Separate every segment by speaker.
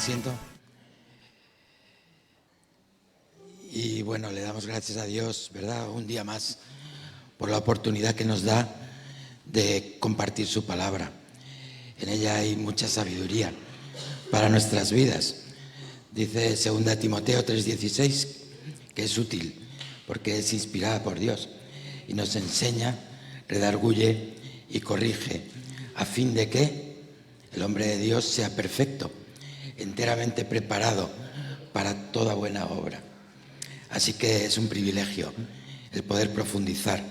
Speaker 1: asiento. Y bueno, le damos gracias a Dios, ¿verdad? Un día más por la oportunidad que nos da de compartir su palabra. En ella hay mucha sabiduría para nuestras vidas. Dice 2 Timoteo 3:16 que es útil porque es inspirada por Dios y nos enseña, redarguye y corrige a fin de que el hombre de Dios sea perfecto, enteramente preparado para toda buena obra. Así que es un privilegio el poder profundizar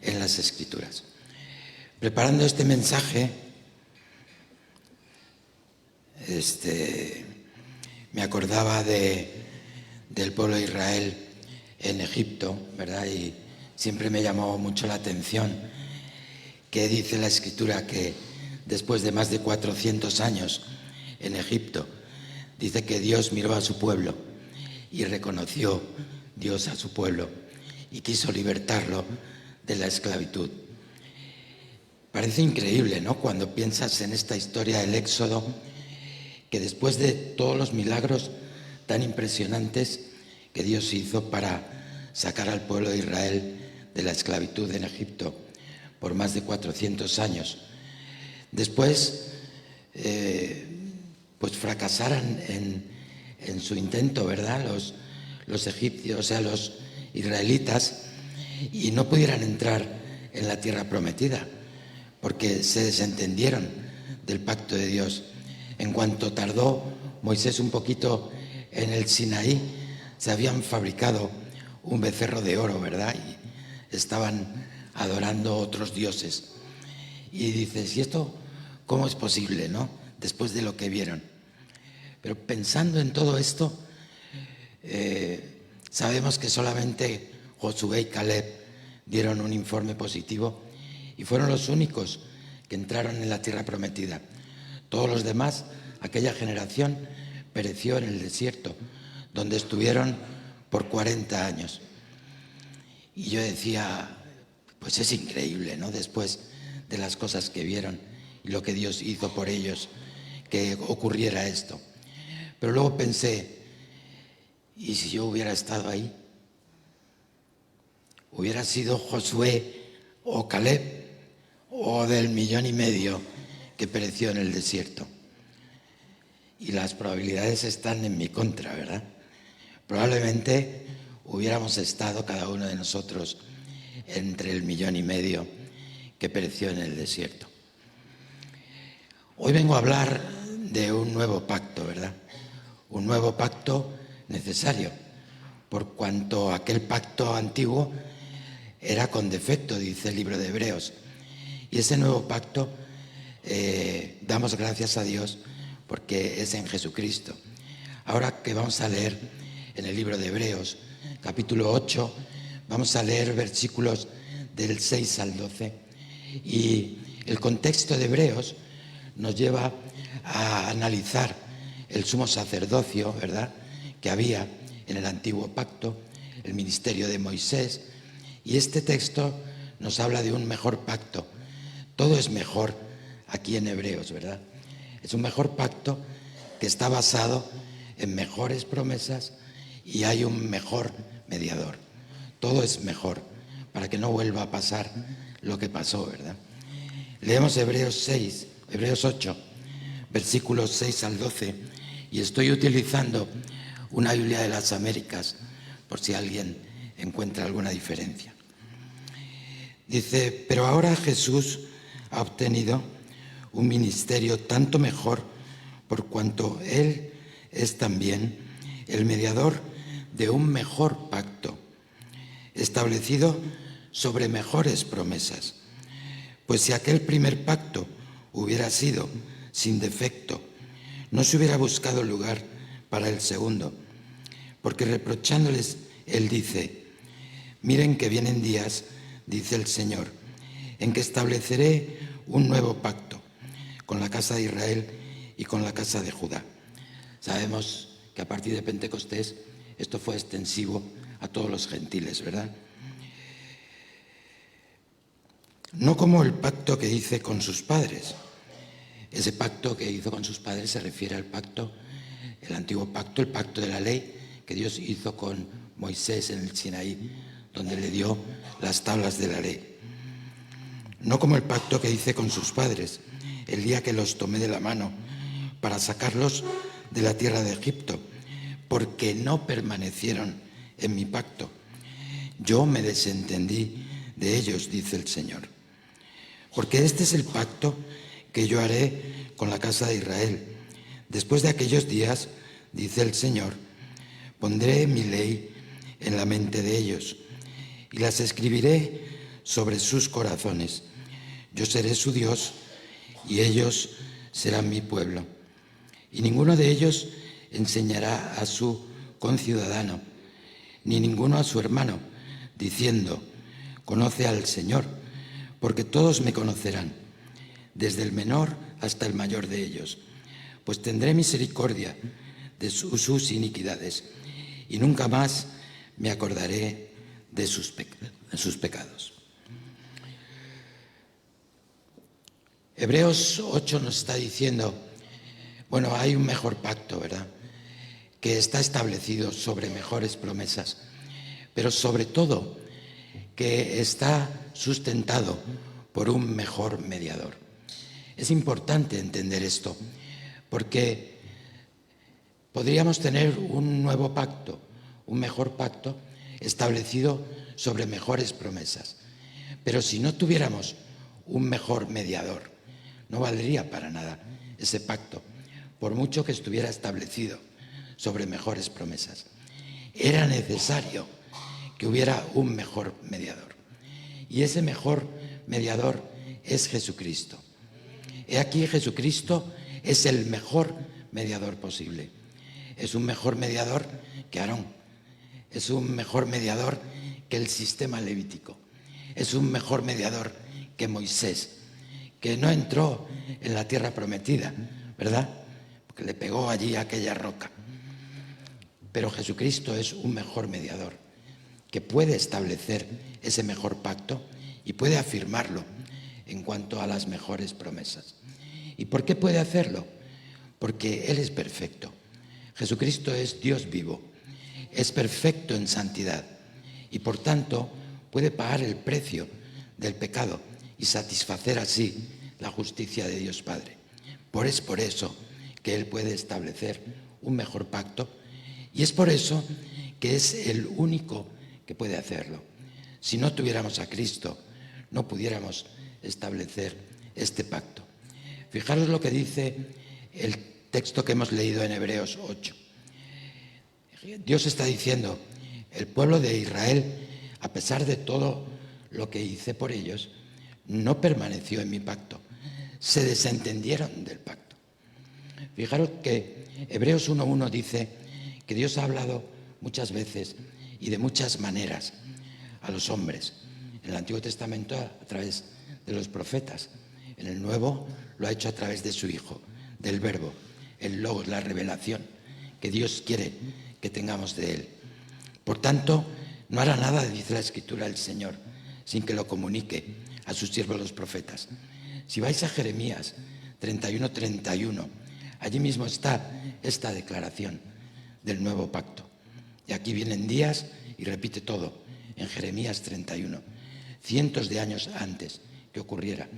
Speaker 1: en las Escrituras. Preparando este mensaje, me acordaba del pueblo de Israel en Egipto, ¿verdad? Y siempre me llamó mucho la atención que dice la Escritura que después de más de 400 años en Egipto, dice que Dios miró a su pueblo y reconoció Dios a su pueblo y quiso libertarlo de la esclavitud. Parece increíble, ¿no? Cuando piensas en esta historia del Éxodo, que después de todos los milagros tan impresionantes que Dios hizo para sacar al pueblo de Israel de la esclavitud en Egipto por más de 400 años, después pues fracasaran en su intento, ¿verdad? Los egipcios, o sea, los israelitas, y no pudieran entrar en la tierra prometida, porque se desentendieron del pacto de Dios. En cuanto tardó Moisés un poquito en el Sinaí, se habían fabricado un becerro de oro, ¿verdad? Y estaban adorando otros dioses. Y dices, ¿y esto cómo es posible, no? Después de lo que vieron. Pero pensando en todo esto, sabemos que solamente Josué y Caleb dieron un informe positivo y fueron los únicos que entraron en la tierra prometida. Todos los demás, aquella generación, pereció en el desierto, donde estuvieron por 40 años. Y yo decía, pues es increíble, ¿no? Después de las cosas que vieron y lo que Dios hizo por ellos, que ocurriera esto. Pero luego pensé, ¿y si yo hubiera estado ahí? ¿Hubiera sido Josué o Caleb o del 1,5 millones que pereció en el desierto? Y las probabilidades están en mi contra, ¿verdad? Probablemente hubiéramos estado cada uno de nosotros entre el 1,5 millones que pereció en el desierto. Hoy vengo a hablar de un nuevo pacto, ¿verdad? Un nuevo pacto necesario, por cuanto aquel pacto antiguo era con defecto, dice el libro de Hebreos. Y ese nuevo pacto, damos gracias a Dios porque es en Jesucristo. Ahora que vamos a leer en el libro de Hebreos, capítulo 8, vamos a leer versículos del 6 al 12. Y el contexto de Hebreos nos lleva a analizar el sumo sacerdocio, ¿verdad?, que había en el antiguo pacto, el ministerio de Moisés. Y este texto nos habla de un mejor pacto. Todo es mejor aquí en Hebreos, ¿verdad? Es un mejor pacto que está basado en mejores promesas y hay un mejor mediador. Todo es mejor para que no vuelva a pasar lo que pasó, ¿verdad? Leemos Hebreos 8, versículos 6 al 12, y estoy utilizando una Biblia de las Américas por si alguien encuentra alguna diferencia. Dice, pero ahora Jesús ha obtenido un ministerio tanto mejor por cuanto Él es también el mediador de un mejor pacto, establecido sobre mejores promesas. Pues si aquel primer pacto hubiera sido sin defecto, no se hubiera buscado lugar para el segundo, porque reprochándoles, Él dice, miren que vienen días, dice el Señor, en que estableceré un nuevo pacto con la casa de Israel y con la casa de Judá. Sabemos que a partir de Pentecostés esto fue extensivo a todos los gentiles, ¿verdad? No como el pacto que hice con sus padres. Ese pacto que hizo con sus padres se refiere al pacto el antiguo pacto, el pacto de la ley que Dios hizo con Moisés en el Sinaí, donde le dio las tablas de la ley. No como el pacto que hice con sus padres, el día que los tomé de la mano para sacarlos de la tierra de Egipto, porque no permanecieron en mi pacto. Yo me desentendí de ellos, dice el Señor. Porque este es el pacto que yo haré con la casa de Israel. Después de aquellos días, dice el Señor, pondré mi ley en la mente de ellos y las escribiré sobre sus corazones. Yo seré su Dios y ellos serán mi pueblo. Y ninguno de ellos enseñará a su conciudadano, ni ninguno a su hermano, diciendo, conoce al Señor, porque todos me conocerán, desde el menor hasta el mayor de ellos, pues tendré misericordia de sus iniquidades y nunca más me acordaré de sus pecados. Hebreos 8 nos está diciendo, bueno, hay un mejor pacto, ¿verdad?, que está establecido sobre mejores promesas, pero sobre todo que está sustentado por un mejor mediador. Es importante entender esto, porque podríamos tener un nuevo pacto, un mejor pacto establecido sobre mejores promesas. Pero si no tuviéramos un mejor mediador, no valdría para nada ese pacto, por mucho que estuviera establecido sobre mejores promesas. Era necesario que hubiera un mejor mediador. Y ese mejor mediador es Jesucristo. He aquí, Jesucristo es el mejor mediador posible. Es un mejor mediador que Aarón. Es un mejor mediador que el sistema levítico. Es un mejor mediador que Moisés, que no entró en la tierra prometida, ¿verdad?, porque le pegó allí a aquella roca. Pero Jesucristo es un mejor mediador, que puede establecer ese mejor pacto y puede afirmarlo en cuanto a las mejores promesas. ¿Y por qué puede hacerlo? Porque Él es perfecto. Jesucristo es Dios vivo, es perfecto en santidad y por tanto puede pagar el precio del pecado y satisfacer así la justicia de Dios Padre. Es por eso que Él puede establecer un mejor pacto y es por eso que es el único que puede hacerlo. Si no tuviéramos a Cristo, no pudiéramos establecer este pacto. Fijaros lo que dice el texto que hemos leído en Hebreos 8. Dios está diciendo, el pueblo de Israel, a pesar de todo lo que hice por ellos, no permaneció en mi pacto. Se desentendieron del pacto. Fijaros que Hebreos 1:1 dice que Dios ha hablado muchas veces y de muchas maneras a los hombres. En el Antiguo Testamento a través de los profetas. En el Nuevo lo ha hecho a través de su Hijo, del Verbo, el Logos, la revelación que Dios quiere que tengamos de Él. Por tanto, no hará nada, dice la Escritura, el Señor, sin que lo comunique a sus siervos los profetas. Si vais a Jeremías 31:31, allí mismo está esta declaración del nuevo pacto. Y aquí vienen días y repite todo en Jeremías 31, cientos de años antes que ocurriera.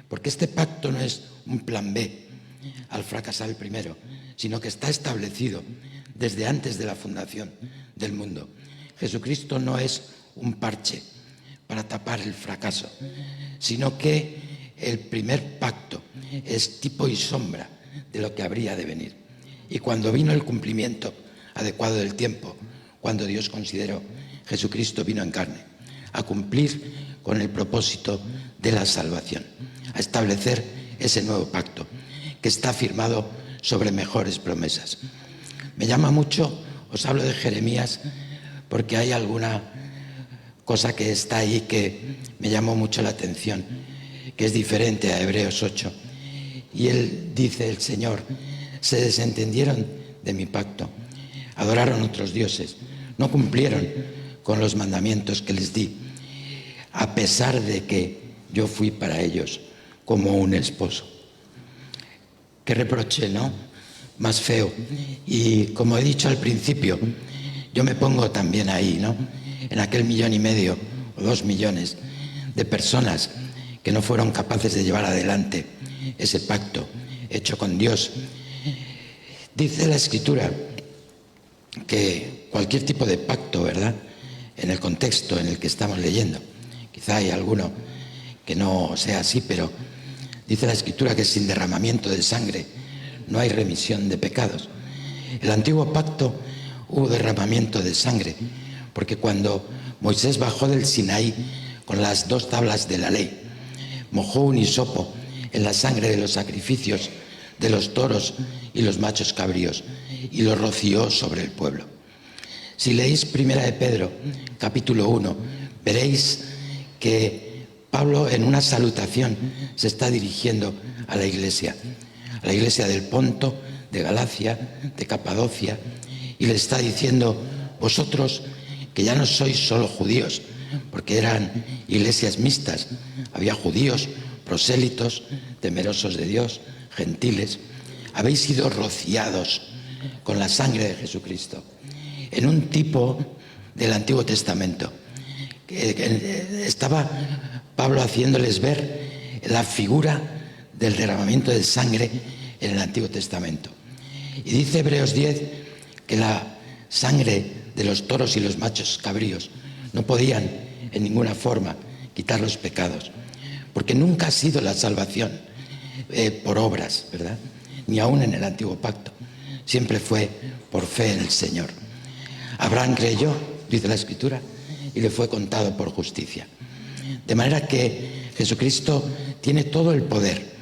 Speaker 1: Porque este pacto no es un plan B al fracasar el primero, sino que está establecido desde antes de la fundación del mundo. Jesucristo no es un parche para tapar el fracaso, sino que el primer pacto es tipo y sombra de lo que habría de venir. Y cuando vino el cumplimiento adecuado del tiempo, cuando Dios consideró, Jesucristo vino en carne a cumplir con el propósito de la salvación, a establecer ese nuevo pacto que está firmado sobre mejores promesas. Me llama mucho, os hablo de Jeremías, porque hay alguna cosa que está ahí que me llamó mucho la atención, que es diferente a Hebreos 8. Y él dice, el Señor, se desentendieron de mi pacto, adoraron otros dioses, no cumplieron con los mandamientos que les di, a pesar de que yo fui para ellos como un esposo. Qué reproche, ¿no? más feo. Y como he dicho al principio, yo me pongo también ahí, ¿no? En aquel 1,5 millones o 2 millones de personas que no fueron capaces de llevar adelante ese pacto hecho con Dios. Dice la Escritura que cualquier tipo de pacto, ¿verdad?, en el contexto en el que estamos leyendo, quizá hay alguno que no sea así, pero dice la Escritura que sin derramamiento de sangre no hay remisión de pecados. El antiguo pacto hubo derramamiento de sangre, porque cuando Moisés bajó del Sinaí con las 2 tablas de la ley, mojó un hisopo en la sangre de los sacrificios de los toros y los machos cabríos y lo roció sobre el pueblo. Si leéis 1 de Pedro, capítulo 1, veréis que Pablo en una salutación se está dirigiendo a la iglesia del Ponto, de Galacia, de Capadocia, y le está diciendo: vosotros que ya no sois solo judíos, porque eran iglesias mixtas, había judíos, prosélitos, temerosos de Dios, gentiles, habéis sido rociados con la sangre de Jesucristo, en un tipo del Antiguo Testamento. Estaba Pablo haciéndoles ver la figura del derramamiento de sangre en el Antiguo Testamento. Y dice Hebreos 10 que la sangre de los toros y los machos cabríos no podían en ninguna forma quitar los pecados, porque nunca ha sido la salvación por obras, ¿verdad?, ni aún en el Antiguo Pacto. Siempre fue por fe en el Señor. Abraham creyó, dice la Escritura, y le fue contado por justicia. De manera que Jesucristo tiene todo el poder,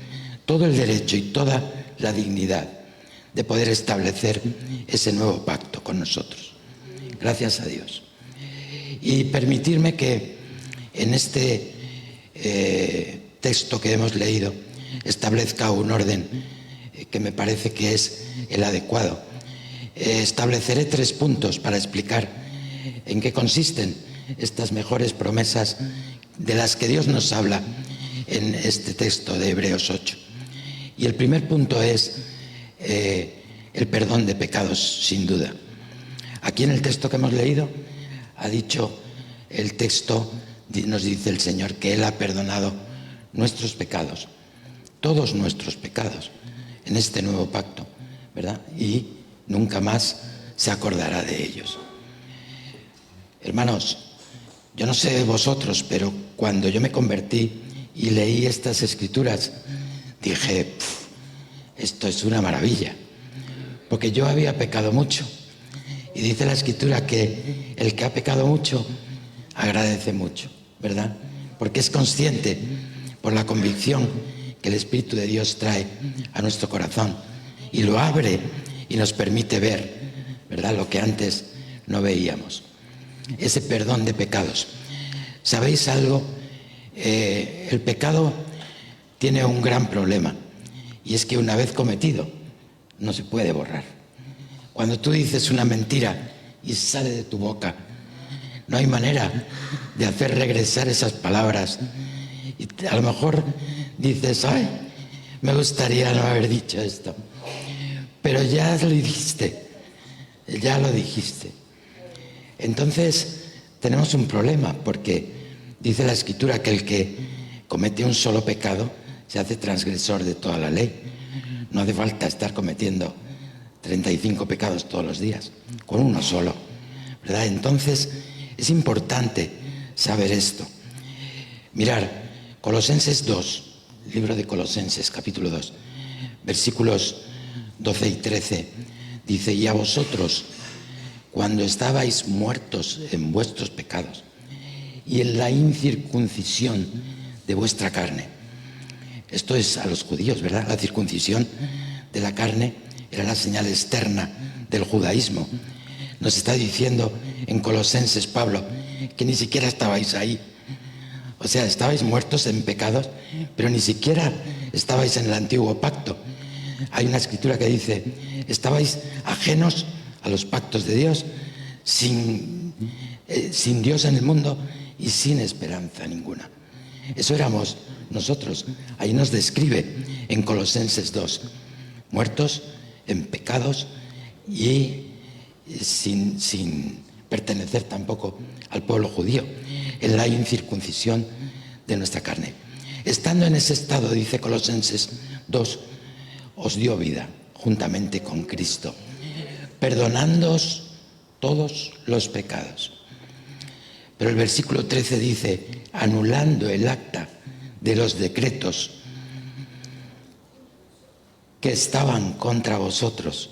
Speaker 1: todo el derecho y toda la dignidad de poder establecer ese nuevo pacto con nosotros. Gracias a Dios. Y permitirme que en este texto que hemos leído establezca un orden que me parece que es el adecuado. Estableceré 3 puntos para explicar en qué consisten estas mejores promesas de las que Dios nos habla en este texto de Hebreos 8. Y el primer punto es el perdón de pecados, sin duda. Aquí en el texto que hemos leído ha dicho el texto, nos dice el Señor que Él ha perdonado nuestros pecados, todos nuestros pecados, en este nuevo pacto, ¿verdad? Y nunca más se acordará de ellos. Hermanos, yo no sé vosotros, pero cuando yo me convertí y leí estas escrituras, dije: esto es una maravilla, porque yo había pecado mucho. Y dice la Escritura que el que ha pecado mucho agradece mucho, ¿verdad? Porque es consciente por la convicción que el Espíritu de Dios trae a nuestro corazón y lo abre y nos permite ver, ¿verdad?, lo que antes no veíamos. Ese perdón de pecados. ¿Sabéis algo? El pecado tiene un gran problema, y es que una vez cometido no se puede borrar. Cuando tú dices una mentira y sale de tu boca, no hay manera de hacer regresar esas palabras. Y a lo mejor dices: ay, me gustaría no haber dicho esto, pero ya lo dijiste, ya lo dijiste. Entonces tenemos un problema, porque dice la Escritura que el que comete un solo pecado se hace transgresor de toda la ley. No hace falta estar cometiendo 35 pecados todos los días, con uno solo, ¿verdad? Entonces es importante saber esto. Mirar, Colosenses 2, libro de Colosenses, capítulo 2, versículos 12 y 13, dice: y a vosotros, cuando estabais muertos en vuestros pecados y en la incircuncisión de vuestra carne. Esto es a los judíos, ¿verdad? La circuncisión de la carne era la señal externa del judaísmo. Nos está diciendo en Colosenses Pablo que ni siquiera estabais ahí. O sea, estabais muertos en pecados, pero ni siquiera estabais en el antiguo pacto. Hay una escritura que dice: estabais ajenos a los pactos de Dios, sin Dios en el mundo y sin esperanza ninguna. Eso éramos nosotros. Ahí nos describe en Colosenses 2, muertos en pecados y sin pertenecer tampoco al pueblo judío, en la incircuncisión de nuestra carne. Estando en ese estado, dice Colosenses 2, os dio vida juntamente con Cristo, perdonándoos todos los pecados. Pero el versículo 13 dice, anulando el acta de los decretos que estaban contra vosotros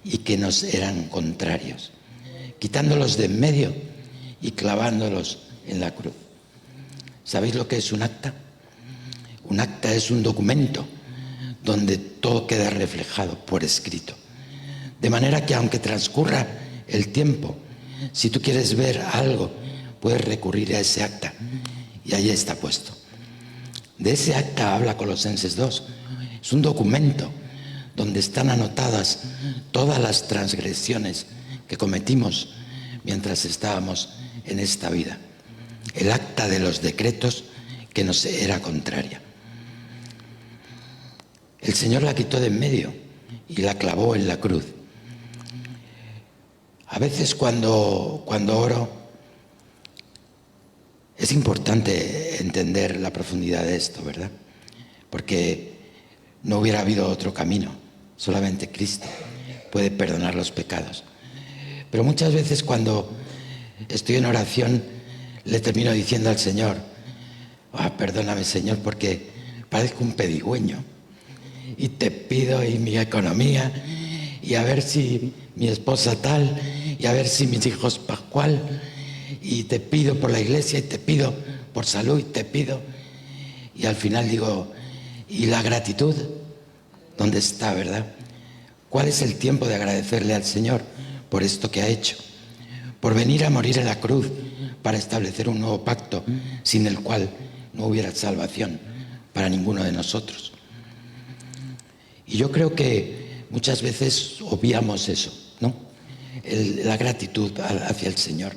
Speaker 1: y que nos eran contrarios, quitándolos de en medio y clavándolos en la cruz. ¿Sabéis lo que es un acta? Un acta es un documento donde todo queda reflejado por escrito. De manera que aunque transcurra el tiempo, si tú quieres ver algo, puedes recurrir a ese acta y ahí está puesto. De ese acta habla Colosenses 2. Es un documento donde están anotadas todas las transgresiones que cometimos mientras estábamos en esta vida. El acta de los decretos que nos era contraria. El Señor la quitó de en medio y la clavó en la cruz. A veces cuando oro, es importante entender la profundidad de esto, ¿verdad? Porque no hubiera habido otro camino, solamente Cristo puede perdonar los pecados. Pero muchas veces cuando estoy en oración, le termino diciendo al Señor, perdóname Señor, porque parezco un pedigüeño. Y te pido y mi economía, y a ver si mi esposa tal, y a ver si mis hijos pascual, y te pido por la iglesia, y te pido por salud, y te pido. Y al final digo, ¿y la gratitud? ¿Dónde está, verdad? ¿Cuál es el tiempo de agradecerle al Señor por esto que ha hecho? Por venir a morir en la cruz para establecer un nuevo pacto sin el cual no hubiera salvación para ninguno de nosotros. Y yo creo que muchas veces obviamos eso, ¿no? La gratitud hacia el Señor.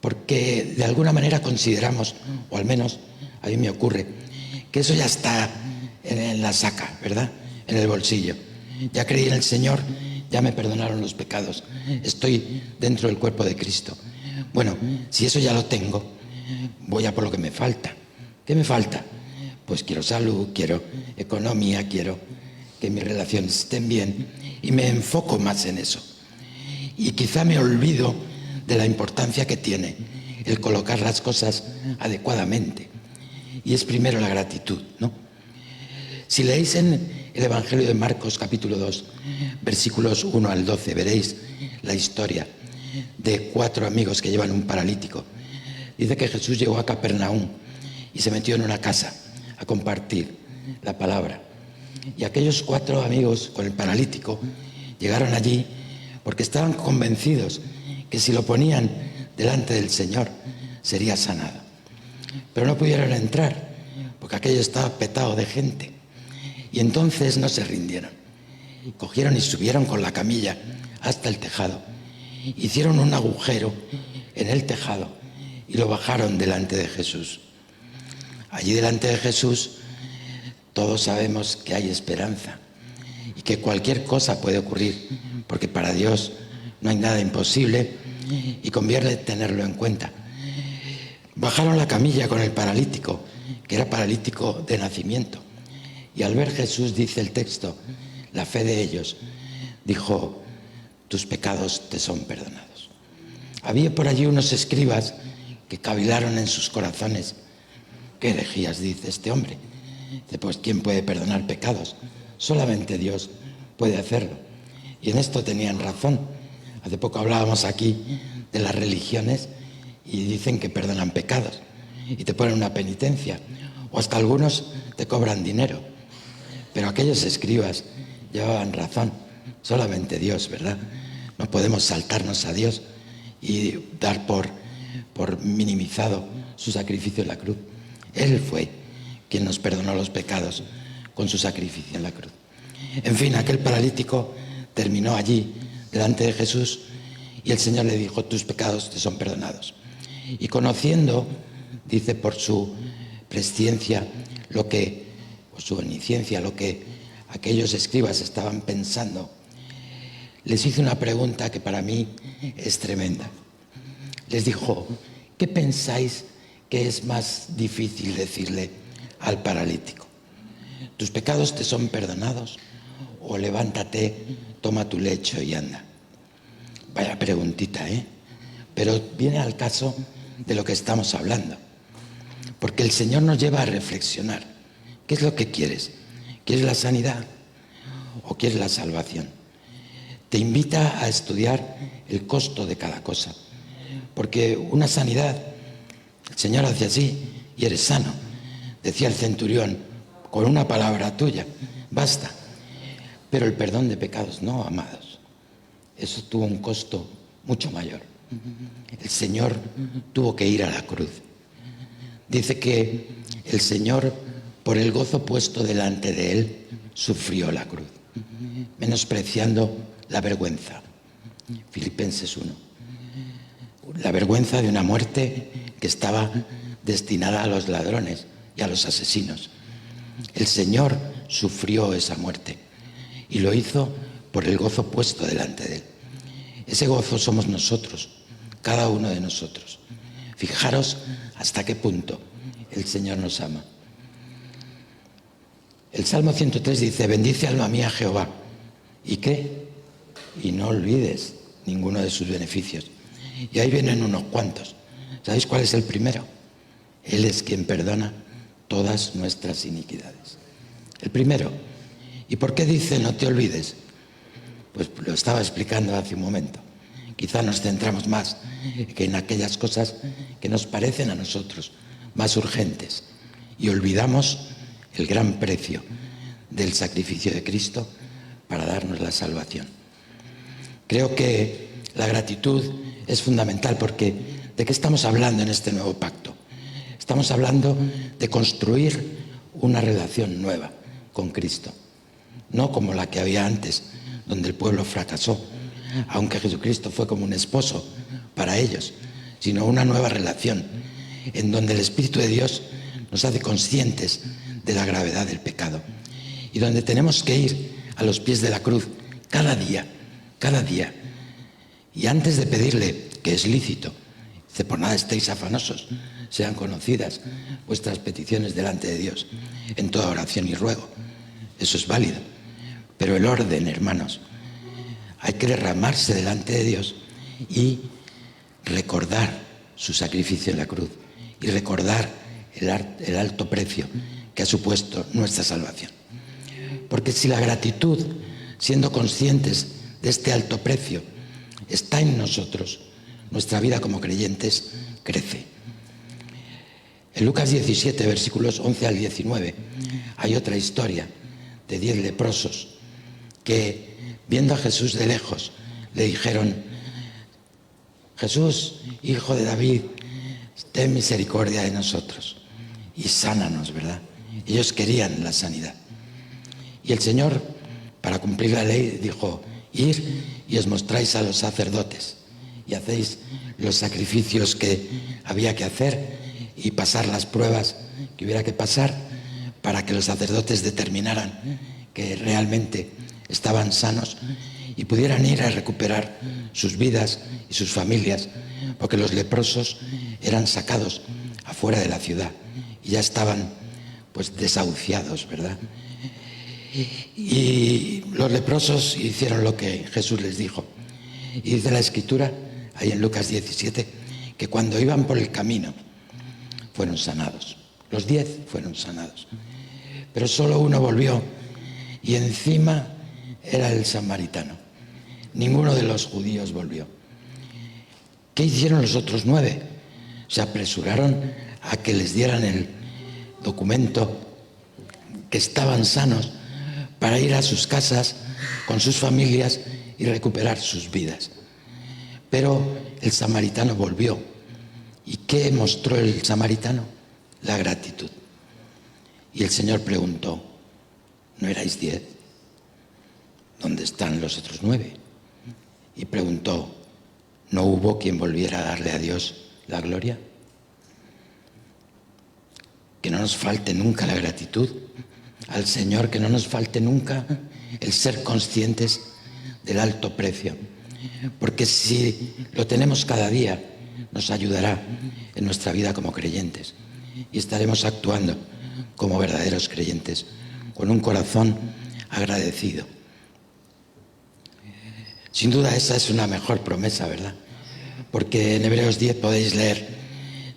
Speaker 1: Porque de alguna manera consideramos, o al menos a mí me ocurre, que eso ya está en la saca, ¿verdad? En el bolsillo. Ya creí en el Señor, ya me perdonaron los pecados, estoy dentro del cuerpo de Cristo. Bueno, si eso ya lo tengo, voy a por lo que me falta. ¿Qué me falta? Pues quiero salud, quiero economía, quiero que mis relaciones estén bien y me enfoco más en eso. Y quizá me olvido de la importancia que tiene el colocar las cosas adecuadamente. Y es primero la gratitud, ¿no? Si leéis en el Evangelio de Marcos capítulo 2, versículos 1 al 12, veréis la historia de 4 amigos que llevan un paralítico. Dice que Jesús llegó a Capernaum y se metió en una casa a compartir la palabra. Y aquellos 4 amigos con el paralítico llegaron allí porque estaban convencidos que si lo ponían delante del Señor sería sanado. Pero no pudieron entrar porque aquello estaba petado de gente. Y entonces no se rindieron. Cogieron y subieron con la camilla hasta el tejado. Hicieron un agujero en el tejado y lo bajaron delante de Jesús. Allí delante de Jesús todos sabemos que hay esperanza y que cualquier cosa puede ocurrir, porque para Dios no hay nada imposible y conviene tenerlo en cuenta. Bajaron la camilla con el paralítico, que era paralítico de nacimiento, y al ver Jesús, dice el texto, la fe de ellos, dijo, tus pecados te son perdonados. Había por allí unos escribas que cavilaron en sus corazones. ¿Qué herejías dice este hombre? Dice, pues ¿quién puede perdonar pecados? Solamente Dios puede hacerlo. Y en esto tenían razón. Hace poco hablábamos aquí de las religiones y dicen que perdonan pecados y te ponen una penitencia, o hasta algunos te cobran dinero. Pero aquellos escribas llevaban razón. Solamente Dios, ¿verdad? No podemos saltarnos a Dios y dar por minimizado su sacrificio en la cruz. Él fue quien nos perdonó los pecados con su sacrificio en la cruz. En fin, aquel paralítico terminó allí delante de Jesús y el Señor le dijo, tus pecados te son perdonados. Y conociendo, dice por su presciencia, por su omnisciencia, lo que aquellos escribas estaban pensando, les hizo una pregunta que para mí es tremenda. Les dijo, ¿qué pensáis que es más difícil decirle al paralítico? ¿Tus pecados te son perdonados? ¿O levántate, toma tu lecho y anda? Vaya preguntita, ¿eh? Pero viene al caso de lo que estamos hablando. Porque el Señor nos lleva a reflexionar. ¿Qué es lo que quieres? ¿Quieres la sanidad o quieres la salvación? Te invita a estudiar el costo de cada cosa. Porque una sanidad, el Señor hace así y eres sano. Decía el centurión, con una palabra tuya, basta. Pero el perdón de pecados no, amados. Eso tuvo un costo mucho mayor. El Señor tuvo que ir a la cruz. Dice que el Señor, por el gozo puesto delante de él, sufrió la cruz, menospreciando la vergüenza. Filipenses 1. La vergüenza de una muerte que estaba destinada a los ladrones y a los asesinos. El Señor sufrió esa muerte y lo hizo por el gozo puesto delante de él. Ese gozo somos nosotros, cada uno de nosotros. Fijaros hasta qué punto el Señor nos ama. El Salmo 103 dice, bendice alma mía Jehová. ¿Y qué? Y no olvides ninguno de sus beneficios. Y ahí vienen unos cuantos. ¿Sabéis cuál es el primero? Él es quien perdona todas nuestras iniquidades. El primero. ¿Y por qué dice no te olvides? Pues lo estaba explicando hace un momento. Quizá nos centramos más que en aquellas cosas que nos parecen a nosotros más urgentes y olvidamos el gran precio del sacrificio de Cristo para darnos la salvación. Creo que la gratitud es fundamental porque ¿de qué estamos hablando en este nuevo pacto? Estamos hablando de construir una relación nueva con Cristo, no como la que había antes, donde el pueblo fracasó, aunque Jesucristo fue como un esposo para ellos, sino una nueva relación en donde el Espíritu de Dios nos hace conscientes de la gravedad del pecado y donde tenemos que ir a los pies de la cruz cada día, y antes de pedirle, que es lícito, dice, por nada estéis afanosos, sean conocidas vuestras peticiones delante de Dios en toda oración y ruego. Eso es válido, pero el orden, hermanos, hay que derramarse delante de Dios y recordar su sacrificio en la cruz y recordar el alto precio que ha supuesto nuestra salvación. Porque si la gratitud, siendo conscientes de este alto precio, está en nosotros, nuestra vida como creyentes crece. En Lucas 17, versículos 11 al 19, hay otra historia de 10 leprosos que, viendo a Jesús de lejos, le dijeron, Jesús, hijo de David, ten misericordia de nosotros y sánanos, ¿verdad? Ellos querían la sanidad. Y el Señor, para cumplir la ley, dijo, ir y os mostráis a los sacerdotes y hacéis los sacrificios que había que hacer y pasar las pruebas que hubiera que pasar para que los sacerdotes determinaran que realmente estaban sanos y pudieran ir a recuperar sus vidas y sus familias, porque los leprosos eran sacados afuera de la ciudad y ya estaban pues desahuciados, ¿verdad? Y los leprosos hicieron lo que Jesús les dijo. Y dice la Escritura, ahí en Lucas 17, que cuando iban por el camino fueron sanados. Los 10 fueron sanados. Pero solo uno volvió y encima era el samaritano. Ninguno de los judíos volvió. ¿Qué hicieron los otros 9? Se apresuraron a que les dieran el documento que estaban sanos para ir a sus casas con sus familias y recuperar sus vidas. Pero el samaritano volvió. ¿Y qué mostró el samaritano? La gratitud. Y el Señor preguntó, ¿no erais 10? ¿Dónde están los otros 9? Y preguntó, ¿no hubo quien volviera a darle a Dios la gloria? Que no nos falte nunca la gratitud. al Señor que no nos falte nunca el ser conscientes del alto precio, porque si lo tenemos cada día, nos ayudará en nuestra vida como creyentes y estaremos actuando como verdaderos creyentes, con un corazón agradecido. Sin duda esa es una mejor promesa, ¿verdad? Porque en Hebreos 10 podéis leer: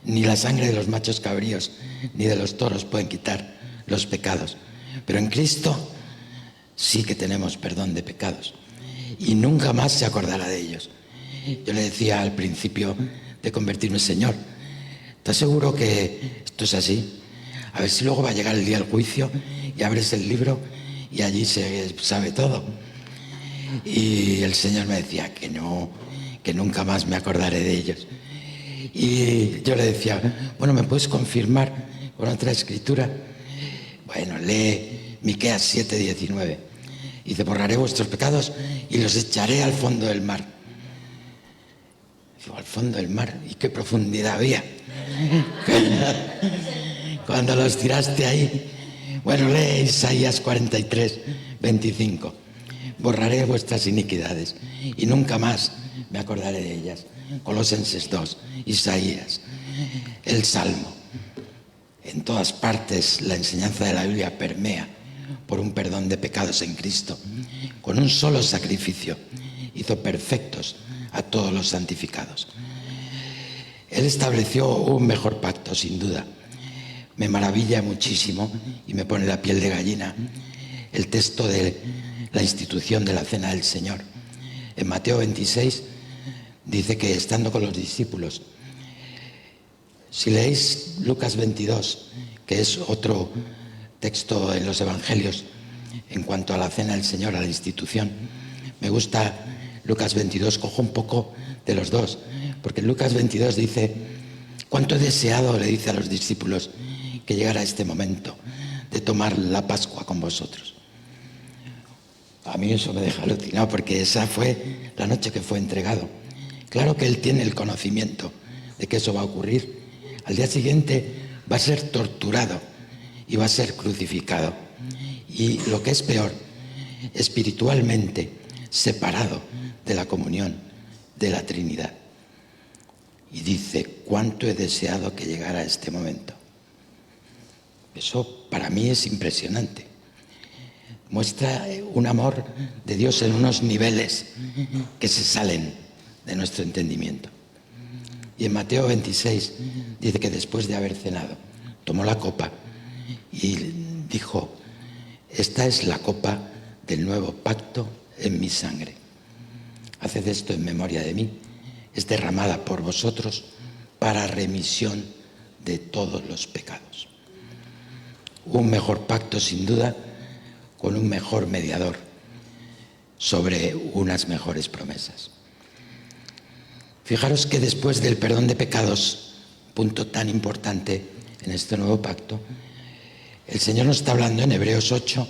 Speaker 1: ni la sangre de los machos cabríos ni de los toros pueden quitar los pecados, pero en Cristo sí que tenemos perdón de pecados y nunca más se acordará de ellos. Yo le decía al principio de convertirme: Señor, ¿estás seguro que esto es así? A ver si luego va a llegar el día del juicio y abres el libro y allí se sabe todo. Y el Señor me decía que no, que nunca más me acordaré de ellos. Y yo le decía: bueno, ¿me puedes confirmar con otra escritura? Bueno, lee Miqueas 7:19. Dice: borraré vuestros pecados y los echaré al fondo del mar. Digo: al fondo del mar, ¿y qué profundidad había? Cuando los tiraste ahí. Bueno, lee Isaías 43:25. Borraré vuestras iniquidades y nunca más me acordaré de ellas. Colosenses 2, Isaías, el Salmo. En todas partes la enseñanza de la Biblia permea por un perdón de pecados en Cristo. Con un solo sacrificio hizo perfectos a todos los santificados. Él estableció un mejor pacto, sin duda. Me maravilla muchísimo y me pone la piel de gallina el texto de la institución de la Cena del Señor. En Mateo 26 dice que estando con los discípulos, si leéis Lucas 22, que es otro texto en los Evangelios en cuanto a la Cena del Señor, a la institución, me gusta Lucas 22, cojo un poco de los dos, porque en Lucas 22 dice: cuánto he deseado, le dice a los discípulos, que llegara este momento de tomar la Pascua con vosotros. A mí eso me deja alucinado, porque esa fue la noche que fue entregado. Claro que él tiene el conocimiento de que eso va a ocurrir. Al día siguiente va a ser torturado y va a ser crucificado. Y lo que es peor, espiritualmente separado de la comunión de la Trinidad. Y dice: cuánto he deseado que llegara este momento. Eso para mí es impresionante. Muestra un amor de Dios en unos niveles que se salen de nuestro entendimiento. Y en Mateo 26 dice que después de haber cenado, tomó la copa y dijo: esta es la copa del nuevo pacto en mi sangre. Haced esto en memoria de mí. Es derramada por vosotros para remisión de todos los pecados. Un mejor pacto, sin duda, con un mejor mediador sobre unas mejores promesas. Fijaros que después del perdón de pecados, punto tan importante en este nuevo pacto, el Señor nos está hablando en Hebreos 8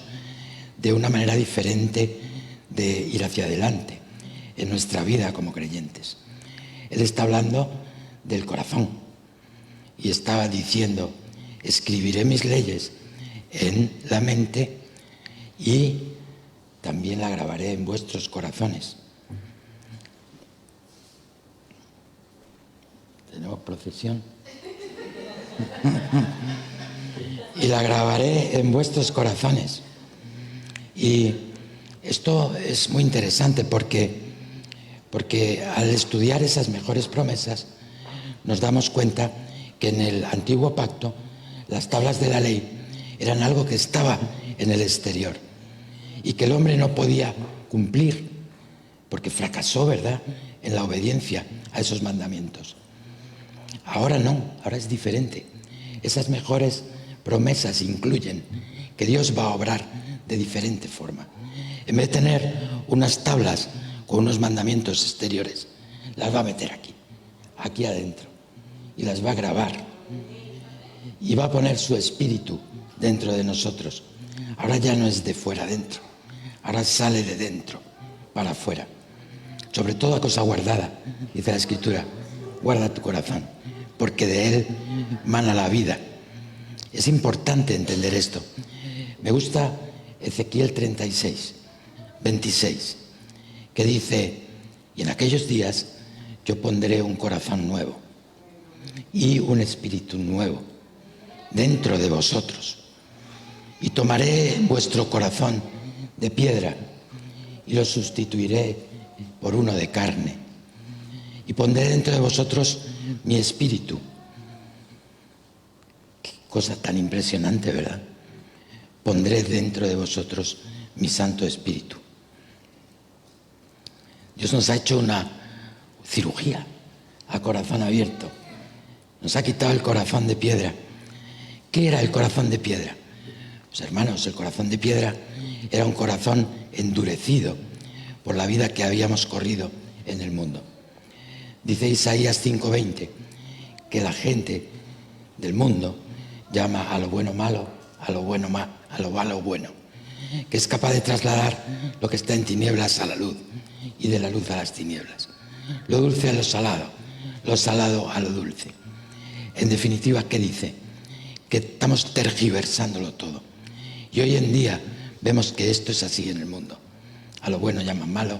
Speaker 1: de una manera diferente de ir hacia adelante en nuestra vida como creyentes. Él está hablando del corazón y estaba diciendo: escribiré mis leyes en la mente y también la grabaré en vuestros corazones. Tenemos procesión. Y la grabaré en vuestros corazones. Y esto es muy interesante porque al estudiar esas mejores promesas nos damos cuenta que en el antiguo pacto las tablas de la ley eran algo que estaba en el exterior y que el hombre no podía cumplir porque fracasó, ¿verdad?, en la obediencia a esos mandamientos. Ahora no, ahora es diferente. Esas mejores promesas incluyen que Dios va a obrar de diferente forma. En vez de tener unas tablas con unos mandamientos exteriores, las va a meter aquí adentro, y las va a grabar. Y va a poner su espíritu dentro de nosotros. Ahora ya no es de fuera adentro, ahora sale de dentro para afuera. Sobre toda cosa guardada, dice la Escritura, guarda tu corazón, porque de él mana la vida. Es importante entender esto, Me gusta Ezequiel 36, 26, que dice: y en aquellos días yo pondré un corazón nuevo y un espíritu nuevo dentro de vosotros, y tomaré vuestro corazón de piedra y lo sustituiré por uno de carne, y pondré dentro de vosotros mi espíritu. Qué cosa tan impresionante, ¿verdad? Pondré dentro de vosotros mi Santo Espíritu. Dios nos ha hecho una cirugía a corazón abierto. Nos ha quitado el corazón de piedra. ¿Qué era el corazón de piedra? Pues hermanos, el corazón de piedra era un corazón endurecido por la vida que habíamos corrido en el mundo. Dice Isaías 5:20 que la gente del mundo llama a lo bueno malo, a lo bueno malo, a lo malo bueno, que es capaz de trasladar lo que está en tinieblas a la luz y de la luz a las tinieblas, lo dulce a lo salado a lo dulce. En definitiva, ¿qué dice? Que estamos tergiversándolo todo. Y hoy en día vemos que esto es así en el mundo. A lo bueno llaman malo,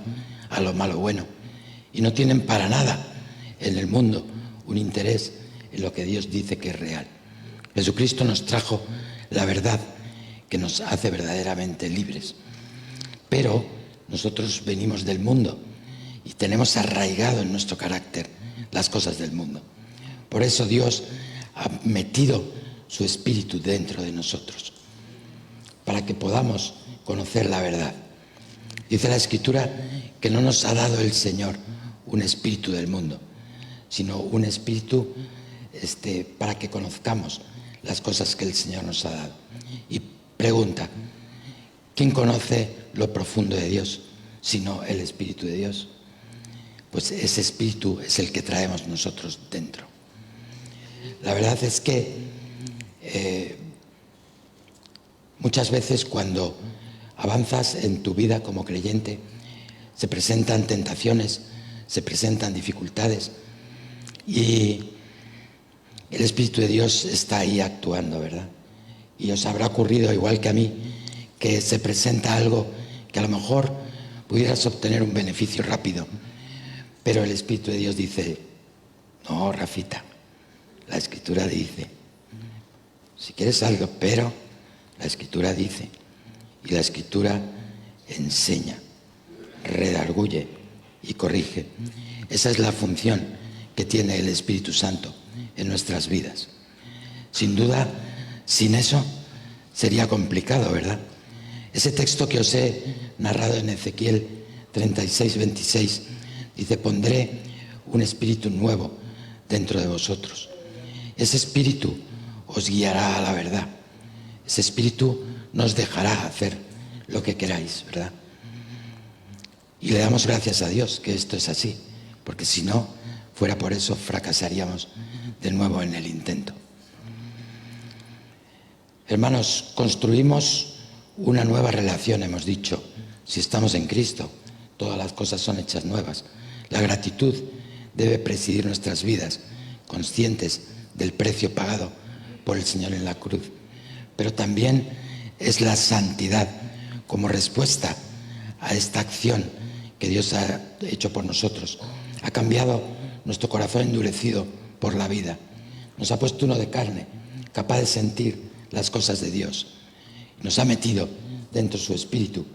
Speaker 1: a lo malo bueno. Y no tienen para nada en el mundo un interés en lo que Dios dice que es real. Jesucristo nos trajo la verdad que nos hace verdaderamente libres. Pero nosotros venimos del mundo y tenemos arraigado en nuestro carácter las cosas del mundo. Por eso Dios ha metido su espíritu dentro de nosotros, para que podamos conocer la verdad. Dice la Escritura que no nos ha dado el Señor un espíritu del mundo, sino un espíritu para que conozcamos las cosas que el Señor nos ha dado. Y pregunta: ¿quién conoce lo profundo de Dios sino el Espíritu de Dios? Pues ese espíritu es el que traemos nosotros dentro. La verdad es que muchas veces cuando avanzas en tu vida como creyente se presentan tentaciones, se presentan dificultades y el Espíritu de Dios está ahí actuando, ¿verdad? Y os habrá ocurrido, igual que a mí, que se presenta algo que a lo mejor pudieras obtener un beneficio rápido, pero el Espíritu de Dios dice: no, Rafita, la Escritura dice, si quieres algo, pero la Escritura dice, y la Escritura enseña, redarguye y corrige. Esa es la función que tiene el Espíritu Santo en nuestras vidas. Sin duda, sin eso sería complicado, ¿verdad? Ese texto que os he narrado en Ezequiel 36, 26 dice: pondré un espíritu nuevo dentro de vosotros. Ese espíritu os guiará a la verdad. Ese espíritu nos dejará hacer lo que queráis, ¿verdad? Y le damos gracias a Dios que esto es así, porque si no fuera por eso fracasaríamos de nuevo en el intento. Hermanos, construimos una nueva relación, hemos dicho. Si estamos en Cristo, todas las cosas son hechas nuevas. La gratitud debe presidir nuestras vidas, conscientes del precio pagado por el Señor en la cruz. Pero también es la santidad como respuesta a esta acción que Dios ha hecho por nosotros. Ha cambiado nuestro corazón endurecido por la vida. Nos ha puesto uno de carne, capaz de sentir las cosas de Dios. Nos ha metido dentro su espíritu,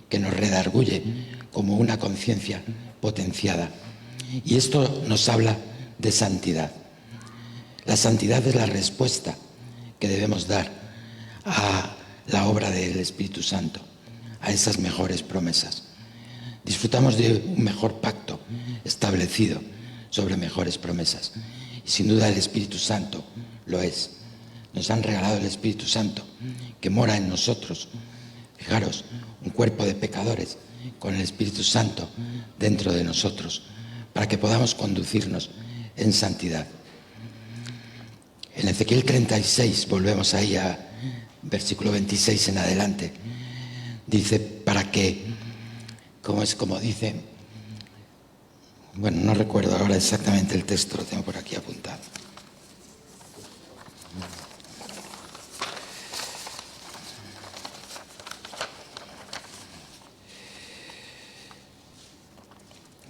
Speaker 1: que nos redarguye como una conciencia potenciada. Y esto nos habla de santidad. La santidad es la respuesta que debemos dar a la obra del Espíritu Santo, a esas mejores promesas. Disfrutamos de un mejor pacto establecido sobre mejores promesas. Y sin duda el Espíritu Santo lo es. Nos han regalado el Espíritu Santo que mora en nosotros. Fijaros, un cuerpo de pecadores con el Espíritu Santo dentro de nosotros, para que podamos conducirnos en santidad. En Ezequiel 36, volvemos ahí a versículo 26 en adelante, dice: para que, como dice, bueno, no recuerdo ahora exactamente el texto, lo tengo por aquí apuntado.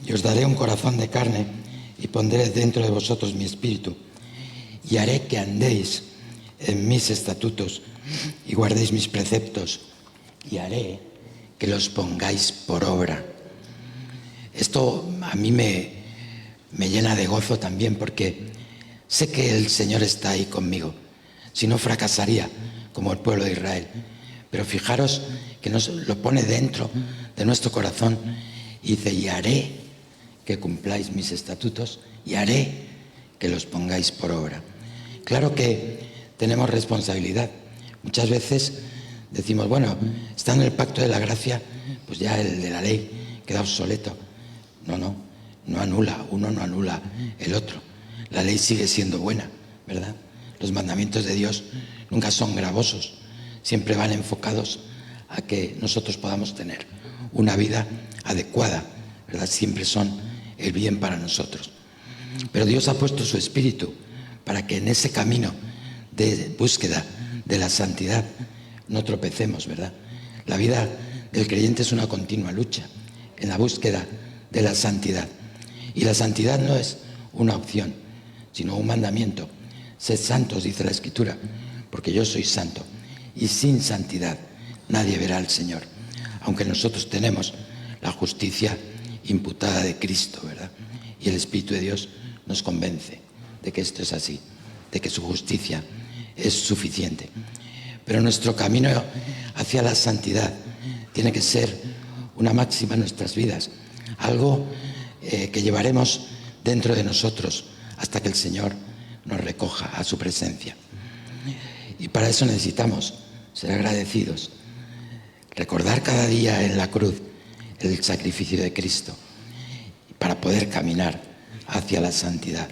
Speaker 1: y os daré un corazón de carne y pondré dentro de vosotros mi espíritu y haré que andéis en mis estatutos y guardéis mis preceptos y haré que los pongáis por obra. Esto a mí me llena de gozo también, porque sé que el Señor está ahí conmigo. Si no, fracasaría como el pueblo de Israel. Pero fijaros que nos lo pone dentro de nuestro corazón y dice, y haré que cumpláis mis estatutos y haré que los pongáis por obra. Claro que tenemos responsabilidad. Muchas veces decimos, bueno, está en el pacto de la gracia, pues ya el de la ley queda obsoleto. No anula, uno no anula el otro. La ley sigue siendo buena, ¿verdad? Los mandamientos de Dios nunca son gravosos, siempre van enfocados a que nosotros podamos tener una vida adecuada, ¿verdad? Siempre son el bien para nosotros. Pero Dios ha puesto su espíritu para que en ese camino de búsqueda de la santidad no tropecemos, ¿verdad? La vida del creyente es una continua lucha en la búsqueda de la santidad. Y la santidad no es una opción, sino un mandamiento. Sed santos, dice la Escritura, porque yo soy santo. Y sin santidad nadie verá al Señor. Aunque nosotros tenemos la justicia imputada de Cristo, ¿verdad? Y el Espíritu de Dios nos convence de que esto es así, de que su justicia es suficiente. Pero nuestro camino hacia la santidad tiene que ser una máxima en nuestras vidas, algo que llevaremos dentro de nosotros hasta que el Señor nos recoja a su presencia. Y para eso necesitamos ser agradecidos, recordar cada día en la cruz el sacrificio de Cristo para poder caminar hacia la santidad.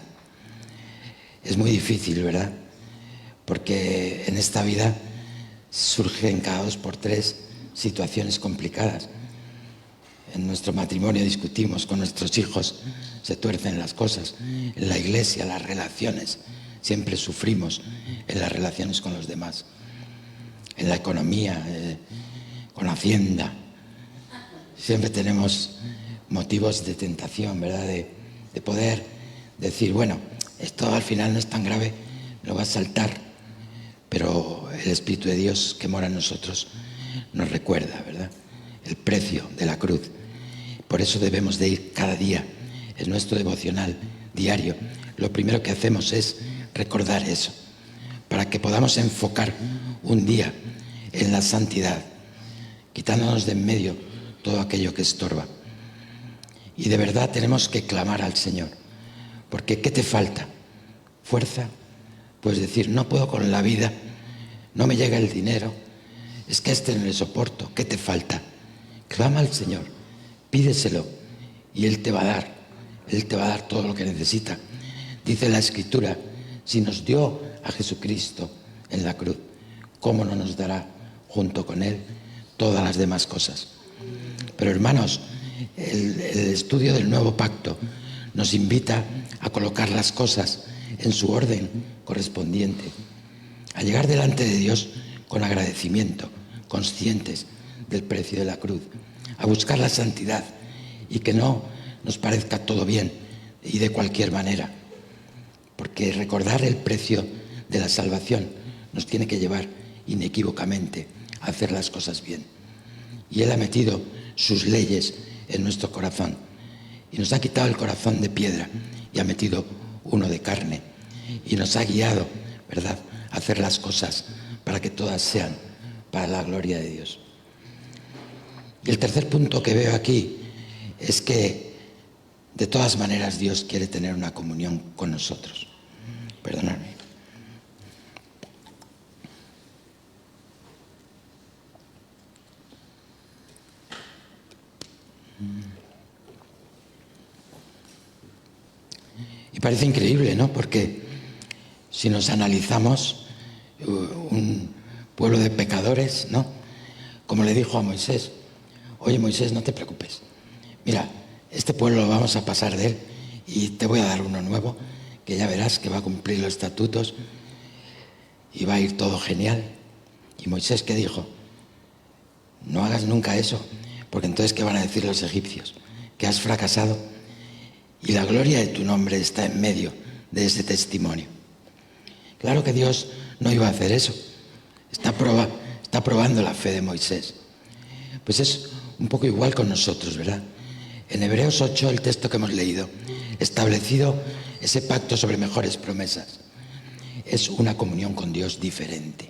Speaker 1: Es muy difícil, ¿verdad? Porque en esta vida surgen cada 2 por 3 situaciones complicadas. En nuestro matrimonio discutimos con nuestros hijos, se tuercen las cosas. En la iglesia, las relaciones, siempre sufrimos en las relaciones con los demás. En la economía, con la hacienda, siempre tenemos motivos de tentación, ¿verdad? De poder decir, bueno, esto al final no es tan grave, lo va a saltar, pero el Espíritu de Dios que mora en nosotros nos recuerda, ¿verdad?, el precio de la cruz. Por eso debemos de ir cada día, es nuestro devocional diario. Lo primero que hacemos es recordar eso, para que podamos enfocar un día en la santidad, quitándonos de en medio todo aquello que estorba. Y de verdad tenemos que clamar al Señor, porque ¿qué te falta? ¿Fuerza? Pues decir, no puedo con la vida, no me llega el dinero, es que no le soporto. ¿Qué te falta? Clama al Señor, pídeselo y Él te va a dar todo lo que necesita. Dice la Escritura, si nos dio a Jesucristo en la cruz, ¿cómo no nos dará junto con Él todas las demás cosas? Pero hermanos, el estudio del nuevo pacto nos invita a colocar las cosas en su orden correspondiente, a llegar delante de Dios con agradecimiento, conscientes del precio de la cruz, a buscar la santidad y que no nos parezca todo bien y de cualquier manera, porque recordar el precio de la salvación nos tiene que llevar inequívocamente a hacer las cosas bien. Y Él ha metido sus leyes en nuestro corazón y nos ha quitado el corazón de piedra y ha metido uno de carne y nos ha guiado, ¿verdad?, a hacer las cosas para que todas sean para la gloria de Dios. Y el tercer punto que veo aquí es que de todas maneras Dios quiere tener una comunión con nosotros. Perdonadme. Y parece increíble, ¿no? Porque si nos analizamos, un pueblo de pecadores, ¿no? Como le dijo a Moisés, oye Moisés, no te preocupes, mira, este pueblo lo vamos a pasar de él y te voy a dar uno nuevo, que ya verás que va a cumplir los estatutos y va a ir todo genial. Y Moisés, ¿qué dijo? No hagas nunca eso, porque entonces ¿qué van a decir los egipcios? Que has fracasado y la gloria de tu nombre está en medio de ese testimonio. Claro que Dios no iba a hacer eso. Está probando la fe de Moisés. Pues es un poco igual con nosotros, ¿verdad? En Hebreos 8, el texto que hemos leído, establecido ese pacto sobre mejores promesas. Es una comunión con Dios diferente.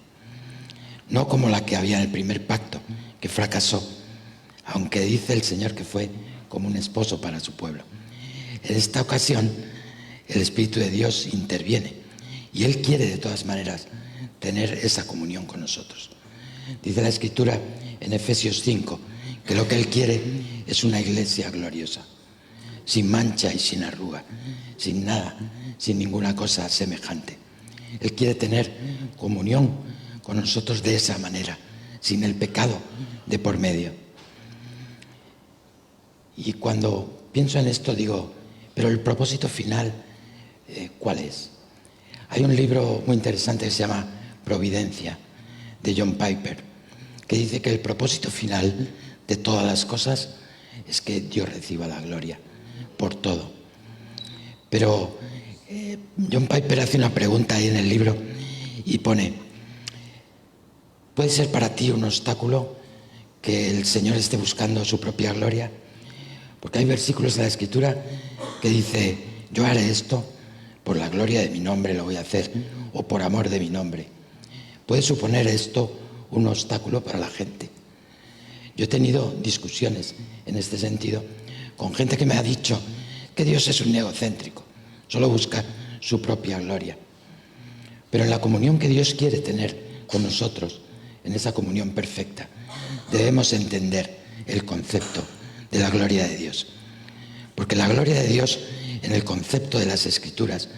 Speaker 1: No como la que había en el primer pacto, que fracasó, aunque dice el Señor que fue como un esposo para su pueblo. En esta ocasión, el Espíritu de Dios interviene y Él quiere de todas maneras tener esa comunión con nosotros. Dice la Escritura en Efesios 5 que lo que Él quiere es una iglesia gloriosa, sin mancha y sin arruga, sin nada, sin ninguna cosa semejante. Él quiere tener comunión con nosotros de esa manera, sin el pecado de por medio. Y cuando pienso en esto digo, pero el propósito final, ¿cuál es? Hay un libro muy interesante que se llama Providencia, de John Piper, que dice que el propósito final de todas las cosas es que Dios reciba la gloria por todo. Pero John Piper hace una pregunta ahí en el libro y pone, ¿puede ser para ti un obstáculo que el Señor esté buscando su propia gloria? Porque hay versículos de la Escritura que dice, yo haré esto, por la gloria de mi nombre lo voy a hacer, o por amor de mi nombre. ¿Puede suponer esto un obstáculo para la gente? Yo he tenido discusiones en este sentido con gente que me ha dicho que Dios es un egocéntrico, solo busca su propia gloria. Pero en la comunión que Dios quiere tener con nosotros, en esa comunión perfecta, debemos entender el concepto de la gloria de Dios. Porque la gloria de Dios en el concepto de las Escrituras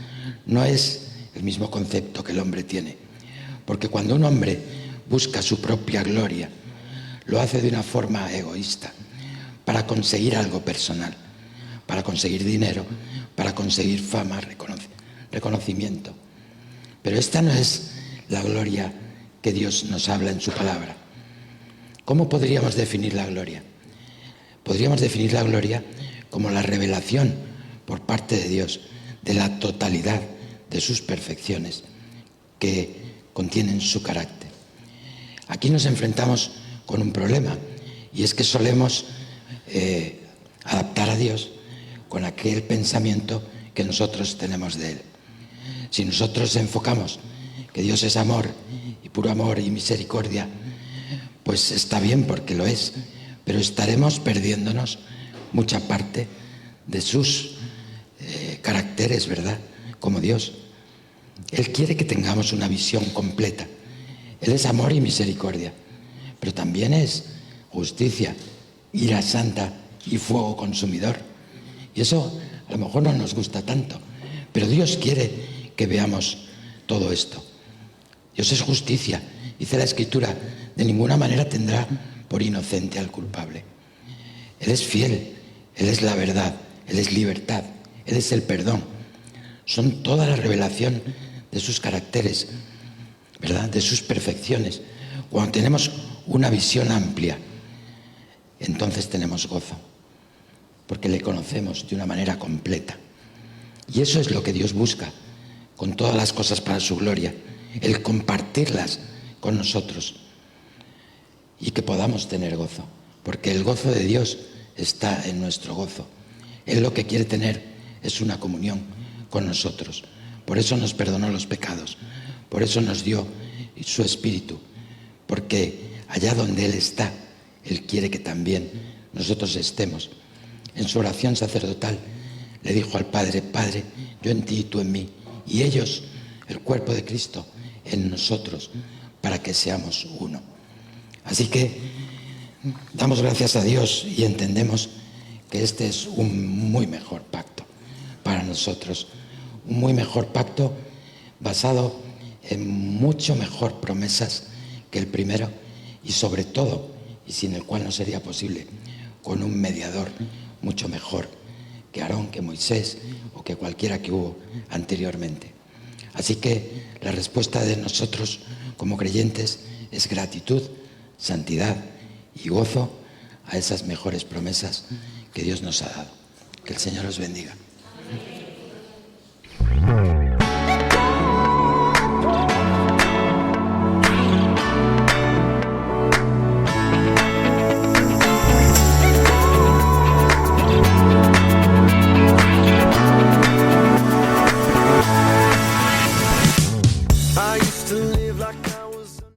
Speaker 1: no es el mismo concepto que el hombre tiene. Porque cuando un hombre busca su propia gloria, lo hace de una forma egoísta, para conseguir algo personal, para conseguir dinero, para conseguir fama, reconocimiento. Pero esta no es la gloria que Dios nos habla en su palabra. ¿Cómo podríamos definir la gloria? Podríamos definir la gloria como la revelación por parte de Dios de la totalidad de sus perfecciones que contienen su carácter. Aquí nos enfrentamos con un problema y es que solemos adaptar a Dios con aquel pensamiento que nosotros tenemos de Él. Si nosotros enfocamos que Dios es amor y puro amor y misericordia, pues está bien porque lo es, pero estaremos perdiéndonos mucha parte de sus caracteres, ¿verdad? Como Dios. Él quiere que tengamos una visión completa. Él es amor y misericordia, pero también es justicia, ira santa y fuego consumidor. Y eso a lo mejor no nos gusta tanto, pero Dios quiere que veamos todo esto. Dios es justicia. Dice la Escritura, de ninguna manera tendrá por inocente al culpable. Él es fiel, Él es la verdad, Él es libertad, Él es el perdón. Son toda la revelación de sus caracteres, ¿verdad? De sus perfecciones. Cuando tenemos una visión amplia, entonces tenemos gozo, porque le conocemos de una manera completa. Y eso es lo que Dios busca con todas las cosas para su gloria, el compartirlas con nosotros y que podamos tener gozo, porque el gozo de Dios está en nuestro gozo. Él lo que quiere tener es una comunión con nosotros. Por eso nos perdonó los pecados, por eso nos dio su Espíritu, porque allá donde Él está, Él quiere que también nosotros estemos. En su oración sacerdotal le dijo al Padre, Padre, yo en ti y tú en mí, y ellos, el cuerpo de Cristo, en nosotros, para que seamos uno. Así que damos gracias a Dios y entendemos que este es un muy mejor pacto para nosotros, un muy mejor pacto basado en mucho mejor promesas que el primero y sobre todo, y sin el cual no sería posible, con un mediador mucho mejor que Aarón, que Moisés o que cualquiera que hubo anteriormente. Así que la respuesta de nosotros como creyentes es gratitud, santidad y gozo a esas mejores promesas que Dios nos ha dado. Que el Señor os bendiga.